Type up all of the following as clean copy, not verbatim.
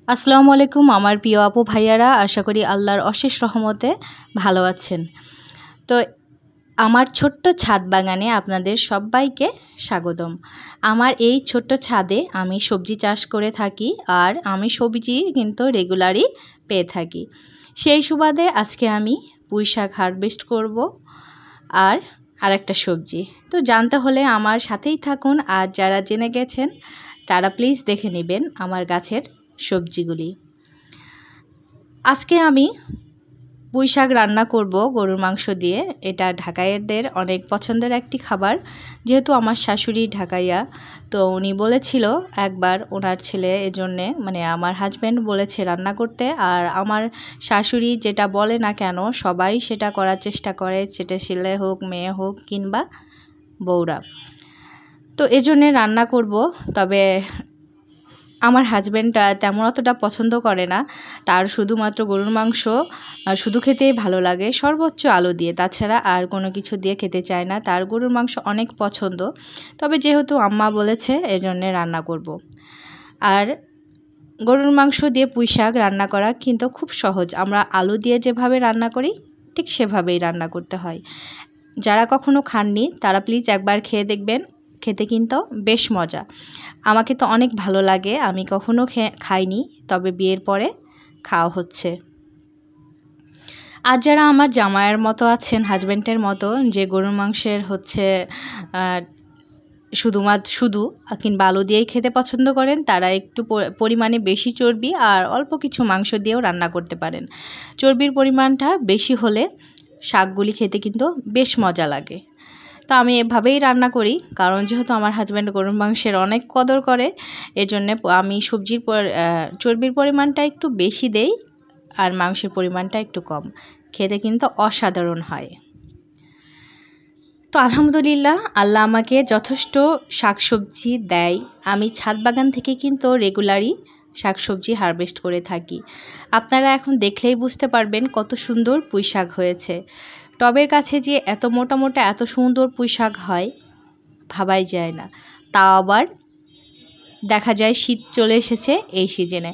আসসালামু আলাইকুম আমার প্রিয় আপু ভাইয়ারা, আশা করি আল্লাহর অশেষ রহমতে ভালো আছেন। তো আমার ছোট্ট ছাদ বাগানে আপনাদের সবাইকে স্বাগতম। আমার এই ছোট্ট ছাদে আমি সবজি চাষ করে থাকি, আর আমি সবজি কিন্তু রেগুলারই পেয়ে থাকি। সেই সুবাদে আজকে আমি পুঁই শাক হারভেস্ট করব আর আরেকটা সবজি। তো জানতে হলে আমার সাথেই থাকুন, আর যারা জেনে গেছেন তারা প্লিজ দেখে নেবেন আমার গাছের সবজিগুলি। আজকে আমি পুঁই শাক রান্না করব গরুর মাংস দিয়ে। এটা ঢাকাইয়াদের অনেক পছন্দের একটি খাবার, যেহেতু আমার শাশুড়ি ঢাকাইয়া। তো উনি বলেছিল একবার ওনার ছেলে এজন্যে, মানে আমার হাজব্যান্ড বলেছে রান্না করতে, আর আমার শাশুড়ি যেটা বলে না কেন সবাই সেটা করার চেষ্টা করে, সেটা ছেলে হোক মেয়ে হোক কিংবা বউরা। তো এজন্যে রান্না করব। তবে আমার হাজব্যান্ডটা তেমন অতটা পছন্দ করে না, তার শুধুমাত্র গরুর মাংস শুধু খেতেই ভালো লাগে, সর্বোচ্চ আলু দিয়ে, তাছাড়া আর কোনো কিছু দিয়ে খেতে চায় না। তার গরুর মাংস অনেক পছন্দ। তবে যেহেতু আম্মা বলেছে এজন্যে রান্না করব। আর গরুর মাংস দিয়ে পুঁই শাক রান্না করা কিন্তু খুব সহজ। আমরা আলু দিয়ে যেভাবে রান্না করি ঠিক সেভাবেই রান্না করতে হয়। যারা কখনো খাননি তারা প্লিজ একবার খেয়ে দেখবেন, খেতে কিন্তু বেশ মজা। আমাকে তো অনেক ভালো লাগে, আমি কখনো খাইনি, তবে বিয়ের পরে খাওয়া হচ্ছে। আর যারা আমার জামাইয়ের মতো আছেন, হাজব্যান্ডের মতো, যে গরুর মাংসের শুধু কিংবা আলু দিয়েই খেতে পছন্দ করেন, তারা একটু পরিমাণে বেশি চর্বি আর অল্প কিছু মাংস দিয়েও রান্না করতে পারেন। চর্বির পরিমাণটা বেশি হলে শাকগুলি খেতে কিন্তু বেশ মজা লাগে। তো আমি এভাবেই রান্না করি, কারণ যেহেতু আমার হাজব্যান্ড গরুর মাংসের অনেক কদর করে, এজন্য আমি চর্বির পরিমাণটা একটু বেশি দেই আর মাংসের পরিমাণটা একটু কম। খেতে কিন্তু অসাধারণ হয়। তো আলহামদুলিল্লাহ, আল্লাহ আমাকে যথেষ্ট শাকসবজি দেয়। আমি ছাদ বাগান থেকে কিন্তু রেগুলারই শাকসবজি হারভেস্ট করে থাকি। আপনারা এখন দেখলেই বুঝতে পারবেন কত সুন্দর পুঁই শাক হয়েছে। টবের কাছে যে এত মোটা মোটা এত সুন্দর পুঁই শাক হয় ভাবাই যায় না। তাও আবার দেখা যায় শীত চলে এসেছে এই সিজনে।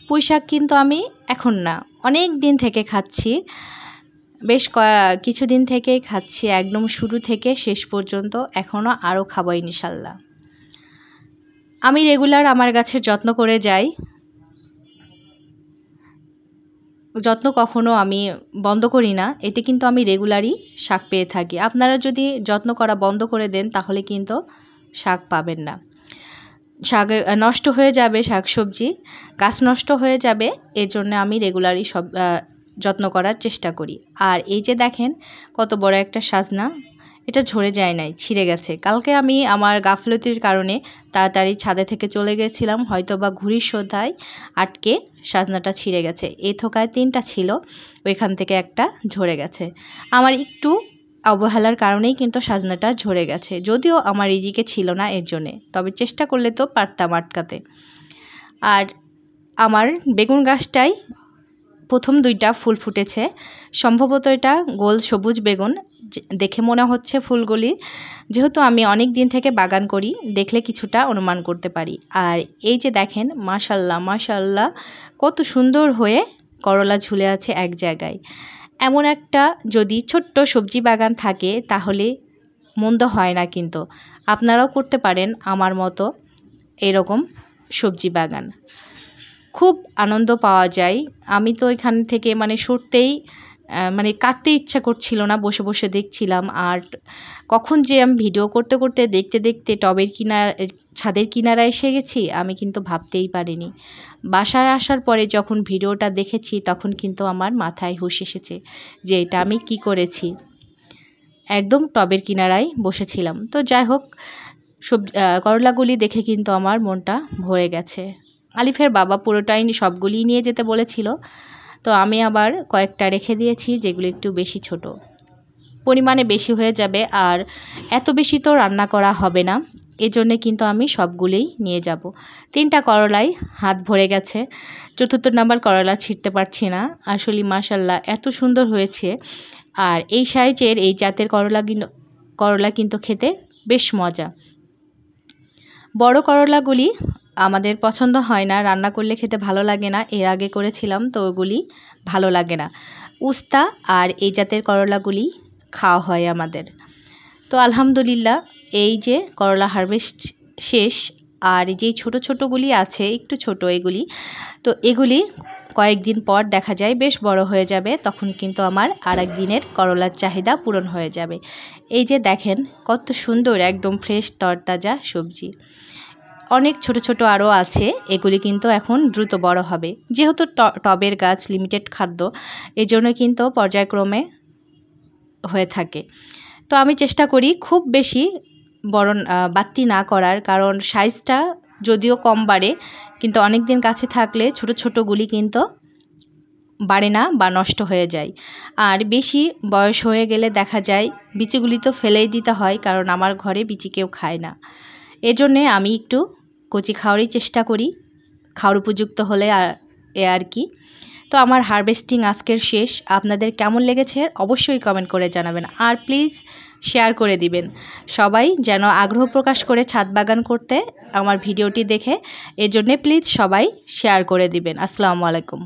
পুঁই শাক কিন্তু আমি এখন না, অনেক দিন থেকে খাচ্ছি, বেশ কিছুদিন থেকেই খাচ্ছি, একদম শুরু থেকে শেষ পর্যন্ত। এখনও আরও খাবো ইনশাল্লাহ। আমি রেগুলার আমার গাছের যত্ন করে যাই, যত্ন কখনো আমি বন্ধ করি না। এতে কিন্তু আমি রেগুলারই শাক পেয়ে থাকি। আপনারা যদি যত্ন করা বন্ধ করে দেন তাহলে কিন্তু শাক পাবেন না। শাক নষ্ট হয়ে যাবে, শাকসবজি গাছ নষ্ট হয়ে যাবে। এর জন্য আমি রেগুলারই সব যত্ন করার চেষ্টা করি। আর এই যে দেখেন কত বড় একটা সাজনা, এটা ঝরে যায় নাই, ছিঁড়ে গেছে। কালকে আমি আমার গাফলতির কারণে তাড়াতাড়ি ছাদে থেকে চলে গেছিলাম, হয়তো বা ঘুড়ির সোধায় আটকে সাজনাটা ছিঁড়ে গেছে। এই থোকায় 3টা ছিল, ওইখান থেকে একটা ঝরে গেছে। আমার একটু অবহেলার কারণেই কিন্তু সাজনাটা ঝরে গেছে, যদিও আমার রিজিকে ছিল না এর জন্যে, তবে চেষ্টা করলে তো পারতাম আটকাতে। আর আমার বেগুন গাছটাই প্রথম 2টা ফুল ফুটেছে, সম্ভবত এটা গোল সবুজ বেগুন দেখে মনে হচ্ছে ফুলগুলি। যেহেতু আমি অনেক দিন থেকে বাগান করি, দেখলে কিছুটা অনুমান করতে পারি। আর এই যে দেখেন মাশাল্লাহ মাশাল্লাহ কত সুন্দর হয়ে করলা ঝুলে আছে এক জায়গায়। এমন একটা যদি ছোট্ট সবজি বাগান থাকে তাহলে মন্দ হয় না, কিন্তু আপনারাও করতে পারেন আমার মতো এরকম সবজি বাগান। খুব আনন্দ পাওয়া যায়। আমি তো এখান থেকে সরতেই কাটতে ইচ্ছা করছিল না, বসে বসে দেখছিলাম। আর কখন যে আমি ভিডিও করতে করতে দেখতে দেখতে ছাদের কিনারা এসে গেছি আমি কিন্তু ভাবতেই পারিনি। বাসায় আসার পরে যখন ভিডিওটা দেখেছি তখন কিন্তু আমার মাথায় হুঁশ এসেছে যে এটা আমি কি করেছি। একদম টবের কিনারায় বসেছিলাম। তো যাই হোক, করলাগুলি দেখে কিন্তু আমার মনটা ভরে গেছে। আলিফের বাবা পুরোটাই সবগুলি নিয়ে যেতে বলেছিল, তো আমি আবার কয়েকটা রেখে দিয়েছি যেগুলো একটু বেশি ছোট, পরিমাণে বেশি হয়ে যাবে। আর এত বেশি তো রান্না করা হবে না, এজন্যে কিন্তু আমি সবগুলোই নিয়ে যাব। 3টা করলাই হাত ভরে গেছে। 4র্থ নাম্বার করলা ছিঁড়তে পারছি না। আসলে মাশাল্লাহ এত সুন্দর হয়েছে। আর এই সাইজের এই জাতের করলা কিন্তু খেতে বেশ মজা। বড় করলাগুলি আমাদের পছন্দ হয় না, রান্না করলে খেতে ভালো লাগে না। এর আগে করেছিলাম তো ওগুলি ভালো লাগে না। উস্তা আর এই জাতের করলাগুলি খাওয়া হয় আমাদের। তো আলহামদুলিল্লাহ এই যে করলা হারভেস্ট শেষ। আর যেই ছোটো ছোটোগুলি আছে একটু ছোট এগুলি, তো এগুলি কয়েকদিন পর দেখা যায় বেশ বড় হয়ে যাবে, তখন কিন্তু আমার আরেক দিনের করলার চাহিদা পূরণ হয়ে যাবে। এই যে দেখেন কত সুন্দর একদম ফ্রেশ তরতাজা সবজি। অনেক ছোট ছোট আরও আছে, এগুলি কিন্তু এখন দ্রুত বড় হবে। যেহেতু টবের গাছ, লিমিটেড খাদ্য, এজন্য কিন্তু পর্যায়ক্রমে হয়ে থাকে। তো আমি চেষ্টা করি খুব বেশি বড় বাড়তি না করার, কারণ সাইজটা যদিও কম বাড়ে কিন্তু অনেক দিন কাছে থাকলে ছোট ছোটোগুলি কিন্তু বাড়ে না বা নষ্ট হয়ে যায়। আর বেশি বয়স হয়ে গেলে দেখা যায় বিচিগুলি তো ফেলেই দিতে হয়, কারণ আমার ঘরে বিচি কেউ খায় না। এজন্যে আমি একটু কচি খাওয়ারই চেষ্টা করি, খাওয়ার উপযুক্ত হলে আর কি। তো আমার হারভেস্টিং আজকের শেষ। আপনাদের কেমন লেগেছে অবশ্যই কমেন্ট করে জানাবেন, আর প্লিজ শেয়ার করে দিবেন। সবাই যেন আগ্রহ প্রকাশ করে ছাদ বাগান করতে আমার ভিডিওটি দেখে, এজন্যে প্লিজ সবাই শেয়ার করে দিবেন। আসসালামু আলাইকুম।